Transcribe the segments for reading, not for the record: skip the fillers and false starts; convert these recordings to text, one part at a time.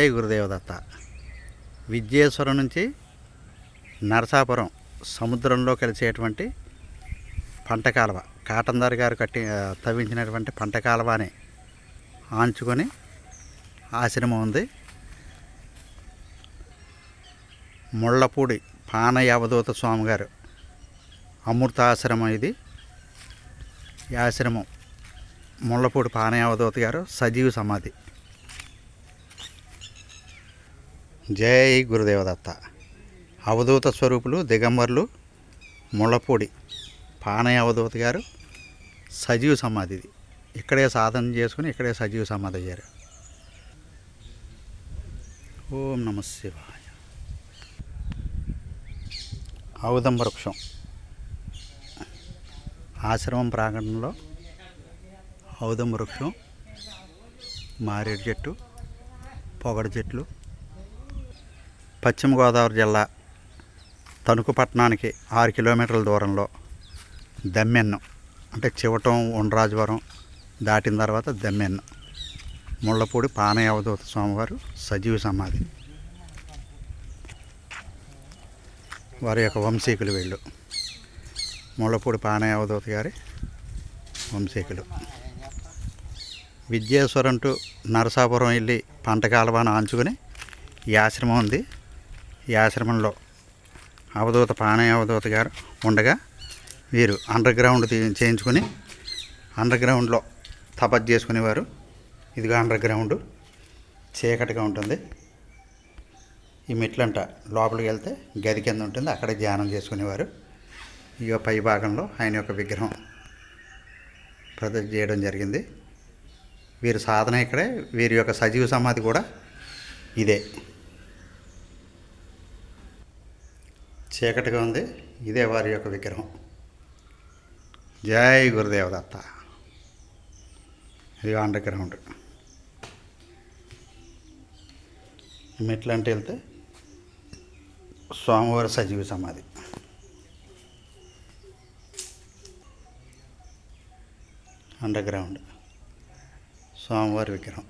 జై గురుదేవదత్త. విద్యేశ్వరం నుంచి నరసాపురం సముద్రంలో కలిసేటువంటి పంట కాలువ, కాటందారి గారు తవ్వించినటువంటి పంట కాలువని ఆంచుకొని ఆశ్రమం ఉంది. ముళ్ళపూడి పానయ్య అవధూత స్వామి గారు అమృతాశ్రమం ఇది. ఈ ఆశ్రమం ముళ్ళపూడి పానయ్య అవధూత గారు సజీవ సమాధి. జై గురుదేవదత్త. అవధూత స్వరూపులు దిగంబర్లు ముళ్ళపూడి పానయ్య అవధూత గారు సజీవ సమాధిది. ఇక్కడే సాధన చేసుకుని ఇక్కడే సజీవ సమాధి అయ్యారు. ఓం నమ శివాయ. ఔదంబ వృక్షం ఆశ్రమం ప్రాంగణంలో ఔదంబ వృక్షం, మారేడు చెట్టు, పొగడు చెట్లు. పశ్చిమ గోదావరి జిల్లా తణుకు పట్టణానికి 6 కిలోమీటర్ల దూరంలో దమ్మెన్ను, అంటే చివటం ఉండ్రాజవరం దాటిన తర్వాత దమ్మెన్ను, ముళ్ళపూడి పానయ్య అవధూత స్వామివారు సజీవ సమాధి. వారి యొక్క వంశీకులు వీళ్ళు. ముళ్ళపూడి పానయ్య అవధూత గారి వంశీకులు. విద్యేశ్వరం టు నరసాపురం వెళ్ళి పంట కాలువను ఆంచుకొని ఈ ఆశ్రమం ఉంది. ఈ ఆశ్రమంలో అవధూత పానయ్య అవధూత గారు ఉండగా వీరు అండర్ గ్రౌండ్ చేయించుకొని అండర్ గ్రౌండ్లో తపస్సు చేసుకునేవారు. ఇదిగా అండర్ గ్రౌండ్ చీకటిగా ఉంటుంది. ఈ మెట్లంట లోపలికి వెళ్తే గది కింద ఉంటుంది, అక్కడే ధ్యానం చేసుకునేవారు. ఈ పై భాగంలో ఆయన యొక్క విగ్రహం ప్రతిష్ఠ చేయడం జరిగింది. వీరి సాధన ఇక్కడే. వీరి యొక్క సజీవ సమాధి కూడా ఇదే. చీకటిగా ఉంది, ఇదే వారి యొక్క విగ్రహం. జై గురుదేవదత్త. ఇది అండర్ గ్రౌండ్. మెట్లు అంటే వెళ్తే స్వామివారి సజీవ సమాధి. అండర్ గ్రౌండ్ స్వామివారి విగ్రహం.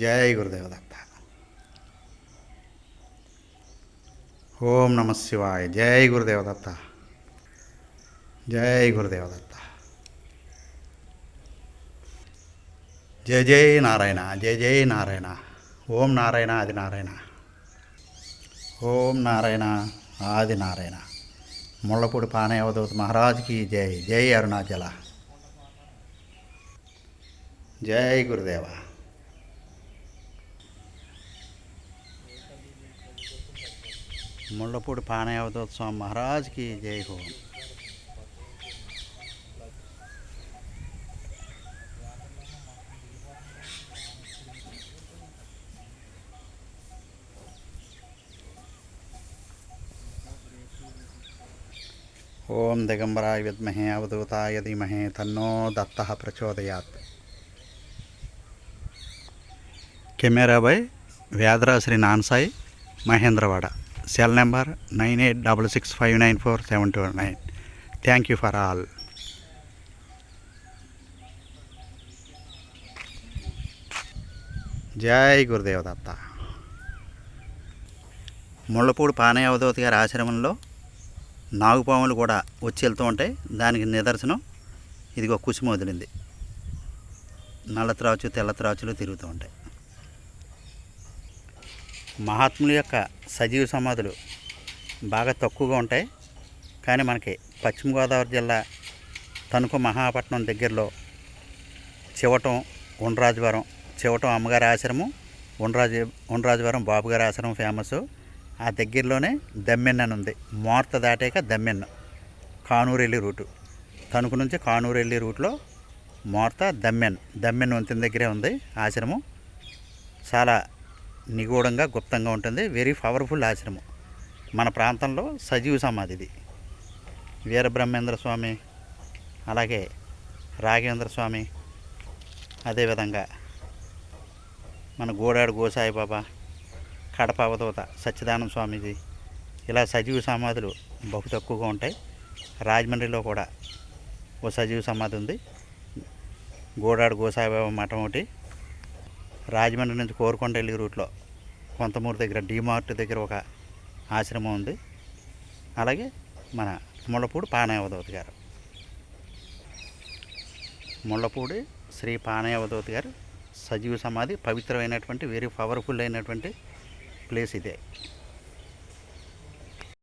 జై గురుదేవదత్త. ఓం నమ శివాయ. జై గురుదేవదత్త. జై గురుదేవదత్త. జయ జయ నారాయణ. జయ జయ నారాయణ. ఓం నారాయణ ఆది నారాయణ. ఓం నారాయణ ఆది నారాయణ. ముళ్ళపూడి పానయ్య అవధూత మహారాజ్కి జై. జై అరుణాచల. జై గురుదేవ. ముళ్ళపూడి పానయ్య అవధూత స్వామి మహారాజ్కి జై హో. ఓం దిగంబరాయ విద్మహే అవధూతాయ ధీమహే తన్నో దత్తః ప్రచోదయాత్. కెమెరా బై వేదరాశ్రీ నాన్సాయి, Mahendravada. Cell number 9866594729. Thank you for all. జై గురుదేవదత్త. ముళ్ళపూడి పానయ్య అవధూత గారి ఆశ్రమంలో నాగుపాములు కూడా వచ్చి వెళ్తూ ఉంటాయి. దానికి నిదర్శనం ఇదిగో కుసుమ వదిలింది. నల్ల త్రాచు, తెల్ల త్రాచులు తిరుగుతూ ఉంటాయి. మహాత్ముల యొక్క సజీవ సమాధులు బాగా తక్కువగా ఉంటాయి. కానీ మనకి పశ్చిమ గోదావరి జిల్లా తణుకు మహాపట్నం దగ్గరలో చివటం ఉండ్రాజవరం, చివటం అమ్మగారి ఆశ్రమం, ఉండ్రాజవరం బాబుగారి ఆశ్రమం ఫేమస్. ఆ దగ్గరలోనే దమ్మెన్ అని ఉంది. మోర్త దాటాక దమ్మెన్, కానూరు వెళ్ళి రూటు. తణుకు నుంచి కానూరు వెళ్ళి రూట్లో మోర్త దమ్మెన్ వంతెన దగ్గరే ఉంది ఆశ్రమం. చాలా నిగూఢంగా గుప్తంగా ఉంటుంది. వెరీ పవర్ఫుల్ ఆశ్రమం. మన ప్రాంతంలో సజీవ సమాధిది. వీరబ్రహ్మేంద్ర స్వామి, అలాగే రాఘవేంద్ర స్వామి, అదేవిధంగా మన గోడాడు గోసాయిబాబా, కడప అవధూత సచ్చిదానంద స్వామీజీ, ఇలా సజీవ సమాధులు బహు తక్కువగా ఉంటాయి. రాజమండ్రిలో కూడా ఓ సజీవ సమాధి ఉంది. గోడాడు గోసాయిబాబా మఠం ఒకటి, రాజమండ్రి నుంచి కోరుకొండ వెళ్ళే రూట్లో కొంతమూరు దగ్గర డీమార్ట్ దగ్గర ఒక ఆశ్రమం ఉంది. అలాగే మన ముళ్ళపూడి పానయావధూతి గారు, ముళ్ళపూడి శ్రీ పానయావధూతి గారు సజీవ సమాధి పవిత్రమైనటువంటి వెరీ పవర్ఫుల్ అయినటువంటి ప్లేస్ ఇదే.